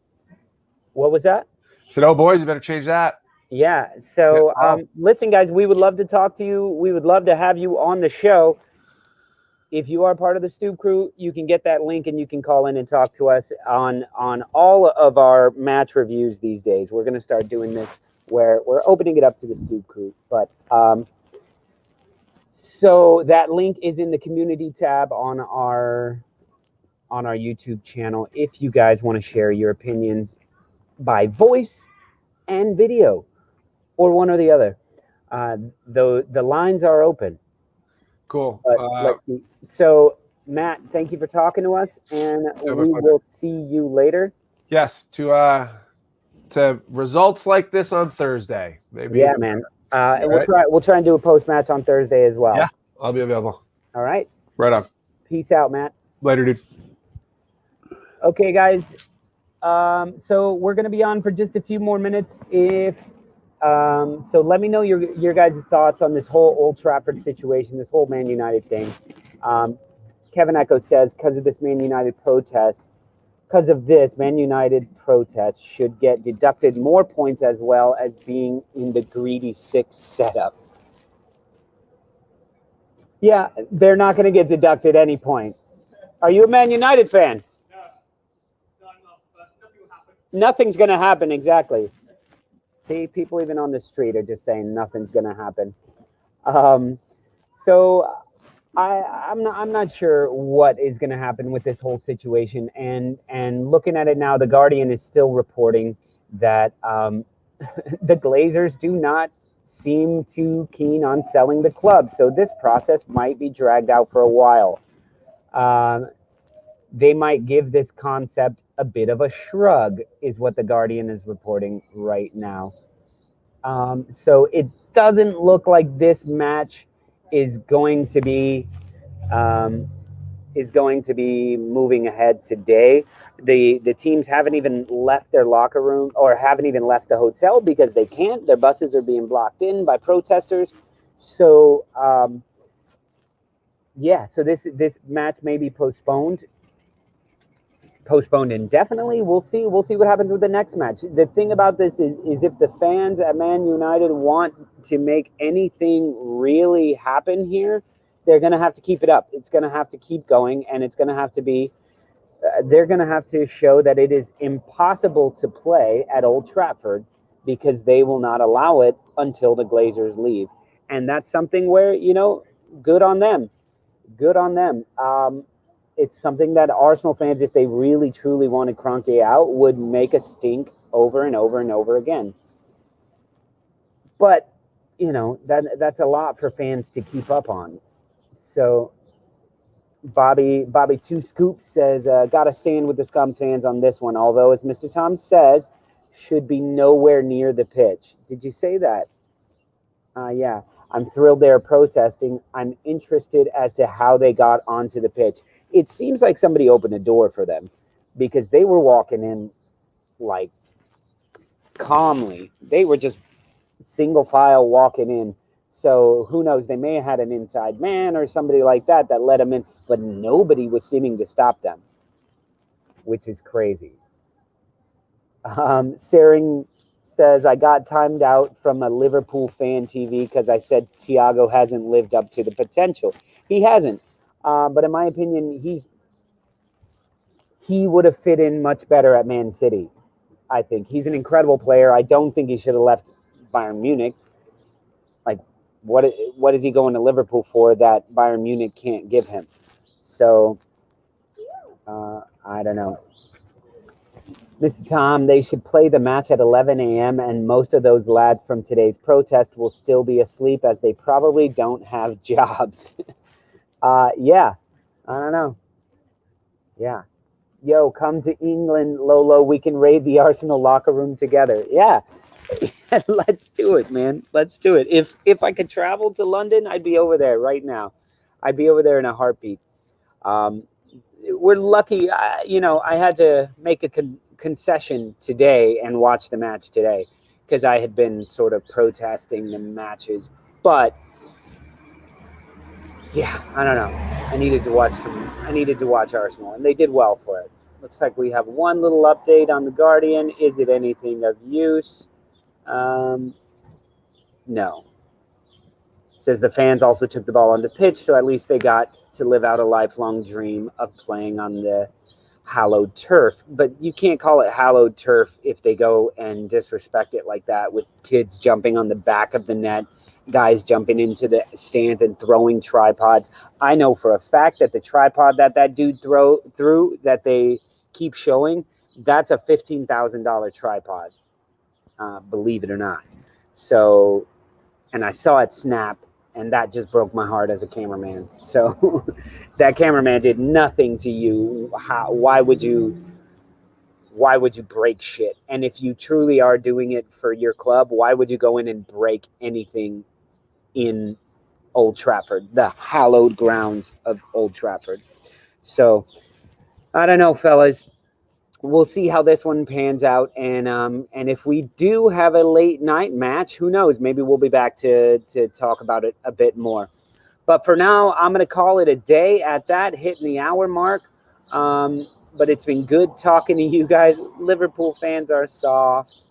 what was that? I said, oh, boys, you better change that. Yeah. So listen, guys, we would love to talk to you. We would love to have you on the show. If you are part of the Stoop crew, you can get that link and you can call in and talk to us on all of our match reviews these days. We're going to start doing this where we're opening it up to the Stoop crew. But so that link is in the community tab on our YouTube channel if you guys want to share your opinions by voice and video, or one or the other. The lines are open. Cool. Let's see. So, Matt, thank you for talking to us, and we will see you later. Yes, to results like this on Thursday, maybe. Yeah, man. And we'll try and do a post match on Thursday as well. Yeah, I'll be available. All right. Right on. Peace out, Matt. Later, dude. Okay, guys. So we're gonna be on for just a few more minutes. So let me know your guys' thoughts on this whole Old Trafford situation, this whole Man United thing. Kevin Echo says, because of this Man United protest should get deducted more points as well as being in the greedy 6 setup. Yeah, they're not going to get deducted any points. Are you a Man United fan? No, not enough, but nothing will happen. Nothing's going to happen, exactly. See, people even on the street are just saying nothing's going to happen. So I'm not sure what is going to happen with this whole situation. And looking at it now, the Guardian is still reporting that the Glazers do not seem too keen on selling the club. So this process might be dragged out for a while. They might give this concept a bit of a shrug, is what the Guardian is reporting right now. So it doesn't look like this match is going to be moving ahead today. The teams haven't even left their locker room or haven't even left the hotel because they can't. Their buses are being blocked in by protesters. So so this match may be postponed indefinitely. We'll see what happens with the next match. The thing about this is if the fans at Man United want to make anything really happen here, they're going to have to keep it up. It's going to have to keep going, and it's going to have to be they're going to have to show that it is impossible to play at Old Trafford because they will not allow it until the Glazers leave. And that's something where, good on them. It's something that Arsenal fans, if they really, truly wanted Kroenke out, would make a stink over and over and over again. But, that's a lot for fans to keep up on. So Bobby Two Scoops says, gotta stand with the Scum fans on this one, although, as Mr. Tom says, should be nowhere near the pitch. Did you say that? Yeah. I'm thrilled they're protesting. I'm interested as to how they got onto the pitch. It seems like somebody opened a door for them because they were walking in like calmly. They were just single file walking in. So who knows? They may have had an inside man or somebody like that let them in, but nobody was seeming to stop them, which is crazy. Sorin says, I got timed out from a Liverpool fan TV because I said Thiago hasn't lived up to the potential. He hasn't. But in my opinion, he would have fit in much better at Man City. I think he's an incredible player. I don't think he should have left Bayern Munich. Like, what is he going to Liverpool for that Bayern Munich can't give him? So, I don't know. Mr. Tom, they should play the match at 11 a.m. and most of those lads from today's protest will still be asleep as they probably don't have jobs. Yeah, I don't know. Yeah. Yo, come to England, Lolo. We can raid the Arsenal locker room together. Yeah. Let's do it, man. Let's do it. If I could travel to London, I'd be over there right now. I'd be over there in a heartbeat. We're lucky. I had to make a concession today and watch the match today because I had been sort of protesting the matches. But yeah, I don't know. I needed to watch Arsenal, and they did well for it. Looks like we have one little update on the Guardian. Is it anything of use? No. It says the fans also took the ball on the pitch, so at least they got to live out a lifelong dream of playing on the hallowed turf. But you can't call it hallowed turf if they go and disrespect it like that, with kids jumping on the back of the net, guys jumping into the stands and throwing tripods. I know for a fact that the tripod that dude threw that they keep showing, that's a $15,000 tripod, believe it or not. So, and I saw it snap, and that just broke my heart as a cameraman. So that cameraman did nothing to you. Why would you break shit? And if you truly are doing it for your club, why would you go in and break anything in Old Trafford, the hallowed grounds of Old Trafford? So I don't know, fellas. We'll see how this one pans out, and if we do have a late night match, who knows? Maybe we'll be back to talk about it a bit more. But for now, I'm going to call it a day at that, hitting the hour mark. But it's been good talking to you guys. Liverpool fans are soft.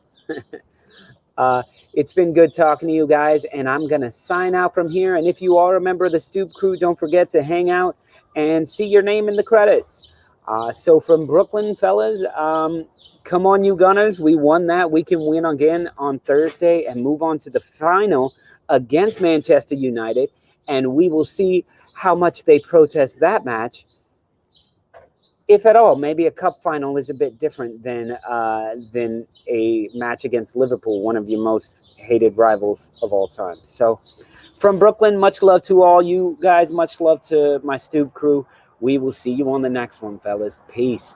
It's been good talking to you guys, and I'm going to sign out from here. And if you are a member of the Stoop crew, don't forget to hang out and see your name in the credits. So from Brooklyn, fellas, come on, you Gunners. We won that. We can win again on Thursday and move on to the final against Manchester United. And we will see how much they protest that match, if at all. Maybe a cup final is a bit different than a match against Liverpool, one of your most hated rivals of all time. So from Brooklyn, much love to all you guys. Much love to my Stoop crew. We will see you on the next one, fellas. Peace.